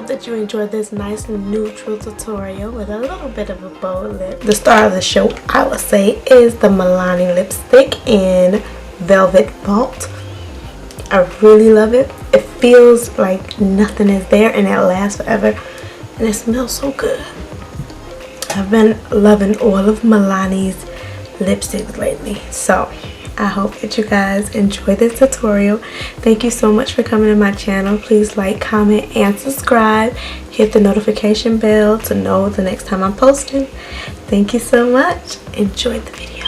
hope that you enjoyed this nice neutral tutorial with a little bit of a bold lip. The star of the show, I would say, is the Milani lipstick in Velvet Vault. I really love it. It feels like nothing is there and it lasts forever. And it smells so good. I've been loving all of Milani's lipsticks lately. So I hope that you guys enjoy this tutorial. Thank you so much for coming to my channel. Please like, comment, and subscribe. Hit the notification bell to know the next time I'm posting. Thank you so much. Enjoy the video.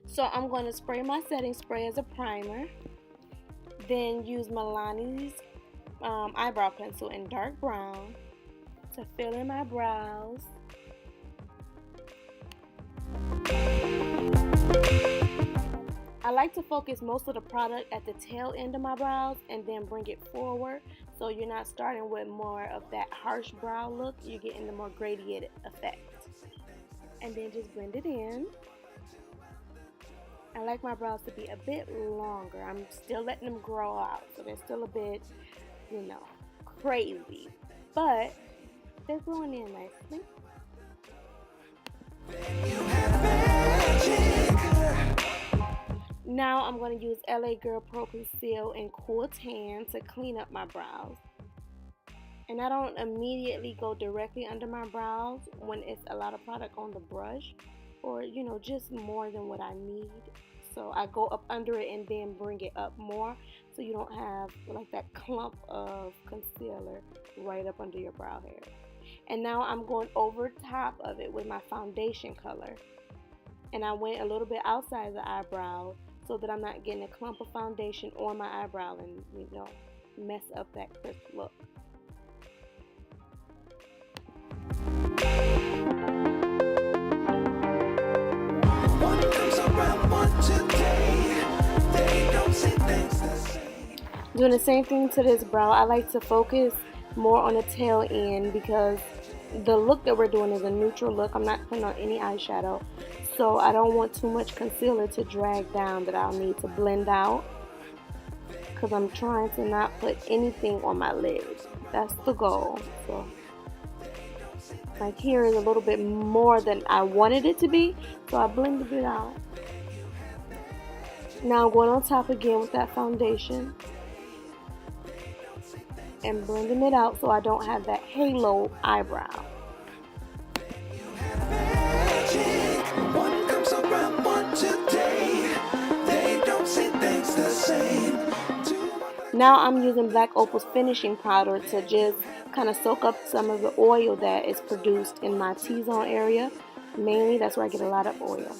So I'm going to spray my setting spray as a primer. Then use Milani's eyebrow pencil in dark brown to fill in my brows. I like to focus most of the product at the tail end of my brows and then bring it forward, so you're not starting with more of that harsh brow look. You're getting the more gradiated effect. And then just blend it in. I like my brows to be a bit longer. I'm still letting them grow out, so they're still a bit, you know, crazy, but they're growing in nicely. Now I'm going to use LA Girl Pro Conceal in Cool Tan to clean up my brows. And I don't immediately go directly under my brows when it's a lot of product on the brush, or, you know, just more than what I need. So I go up under it and then bring it up more, so you don't have like that clump of concealer right up under your brow hair. And now I'm going over top of it with my foundation color. And I went a little bit outside the eyebrow so that I'm not getting a clump of foundation on my eyebrow and, you know, mess up that crisp look. Doing the same thing to this brow. I like to focus more on the tail end because the look that we're doing is a neutral look. I'm not putting on any eyeshadow, so I don't want too much concealer to drag down that I'll need to blend out, because I'm trying to not put anything on my lids. That's the goal. So like here is a little bit more than I wanted it to be, so I blended it out. Now I'm going on top again with that foundation and blending it out so I don't have that halo eyebrow. Now I'm using Black Opal's finishing powder to just kind of soak up some of the oil that is produced in my T-zone area. Mainly, that's where I get a lot of oil.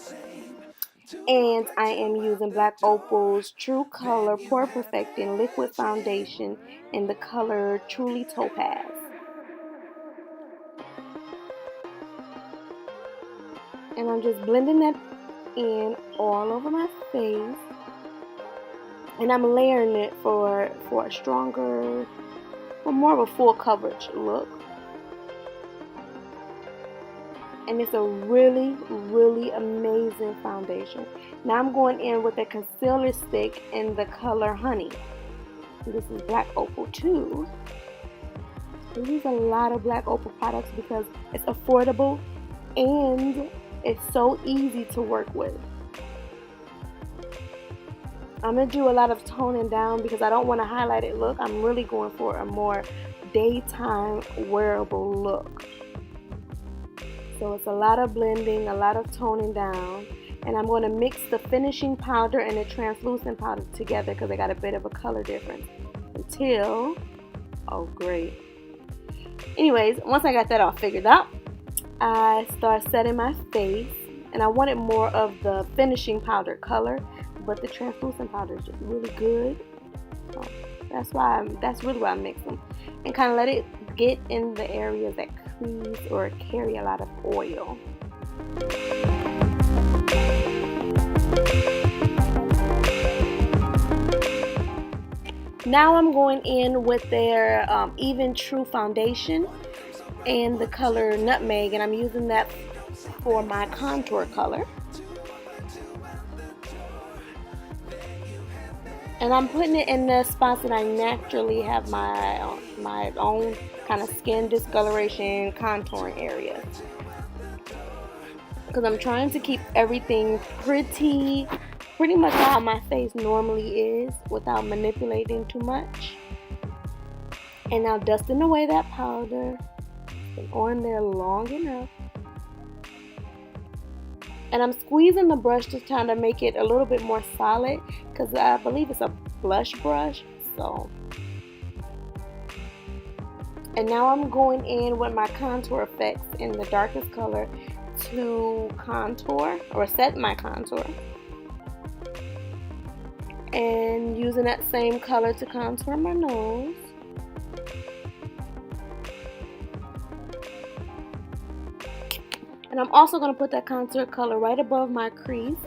And I am using Black Opal's True Color Pore Perfecting Liquid Foundation in the color Truly Topaz. And I'm just blending that in all over my face. And I'm layering it for a stronger, for more of a full coverage look. And it's a really, really amazing foundation. Now I'm going in with a concealer stick in the color Honey. This is Black Opal too. I use a lot of Black Opal products because it's affordable and it's so easy to work with. I'm going to do a lot of toning down because I don't want a highlighted look. I'm really going for a more daytime wearable look. So it's a lot of blending, a lot of toning down. And I'm going to mix the finishing powder and the translucent powder together because they got a bit of a color difference. Until, oh great. Anyways, once I got that all figured out, I start setting my face. And I wanted more of the finishing powder color, but the translucent powder is just really good. So that's really why I mix them. And kind of let it get in the areas that crease or carry a lot of oil. Now I'm going in with their Eventrue foundation and the color Nutmeg, and I'm using that for my contour color. And I'm putting it in the spots that I naturally have my own kind of skin discoloration contouring areas. Because I'm trying to keep everything pretty much how my face normally is without manipulating too much. And now dusting away that powder. It's been on there long enough. And I'm squeezing the brush to kind of make it a little bit more solid because I believe it's a blush brush. So, and now I'm going in with my contour effects in the darkest color to contour or set my contour. And using that same color to contour my nose. And I'm also going to put that contour color right above my crease,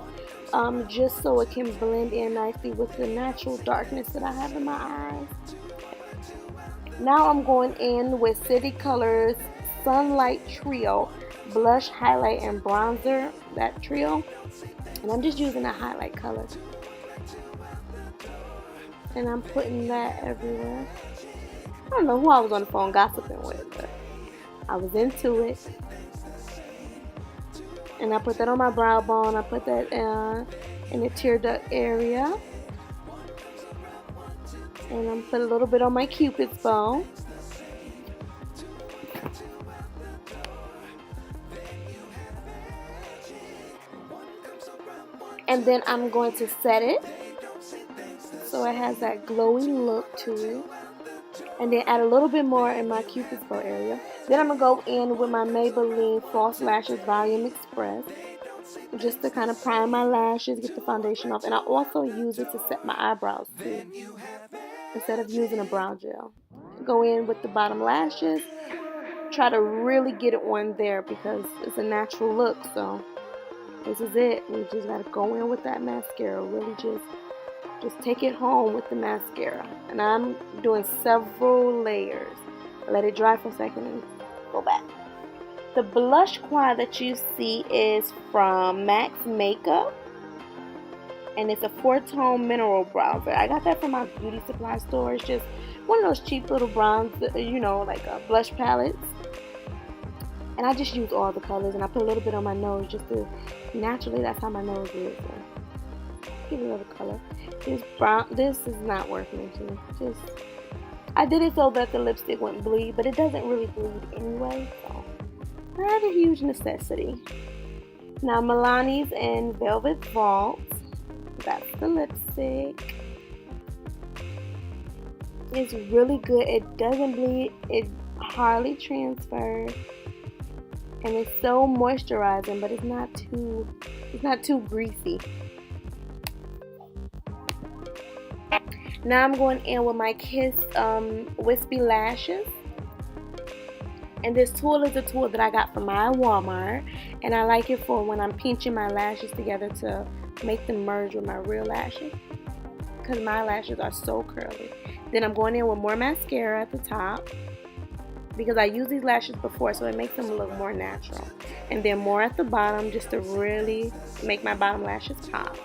just so it can blend in nicely with the natural darkness that I have in my eyes. Now I'm going in with City Colors Sunlight Trio Blush, Highlight, and Bronzer, that trio. And I'm just using a highlight color. And I'm putting that everywhere. I don't know who I was on the phone gossiping with, but I was into it. And I put that on my brow bone. I put that in the tear duct area. And I'm putting a little bit on my Cupid's bow. And then I'm going to set it so it has that glowy look to it. And then add a little bit more in my Cupid's bow area. Then I'm going to go in with my Maybelline False Lashes Volume Express, just to kind of prime my lashes, get the foundation off. And I also use it to set my eyebrows too, instead of using a brow gel. Go in with the bottom lashes. Try to really get it on there because it's a natural look. So this is it. We just got to go in with that mascara. Really just take it home with the mascara. And I'm doing several layers. Let it dry for a second and go back. The blush quad that you see is from Max Makeup. And it's a 4-tone mineral bronzer. I got that from my beauty supply store. It's just one of those cheap little bronze, you know, like blush palettes. And I just use all the colors. And I put a little bit on my nose just to, naturally, that's how my nose is. So give it a little color. This is not working to me. I did it so that the lipstick wouldn't bleed, but it doesn't really bleed anyway, so not a huge necessity. Now Milani's in Velvet Vault. That's the lipstick. It's really good. It doesn't bleed. It hardly transfers, and it's so moisturizing, but it's not too greasy. Now I'm going in with my Kiss Wispy Lashes. And this tool is a tool that I got from my Walmart. And I like it for when I'm pinching my lashes together to make them merge with my real lashes. Because my lashes are so curly. Then I'm going in with more mascara at the top. Because I used these lashes before, so it makes them look more natural. And then more at the bottom just to really make my bottom lashes pop.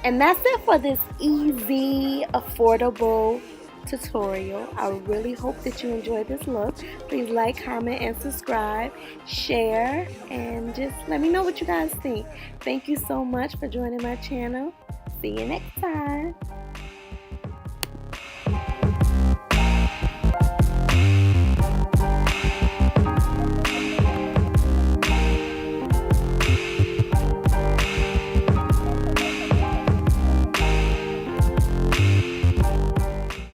And that's it for this easy, affordable tutorial. I really hope that you enjoyed this look. Please like, comment, and subscribe, share, and just let me know what you guys think. Thank you so much for joining my channel. See you next time.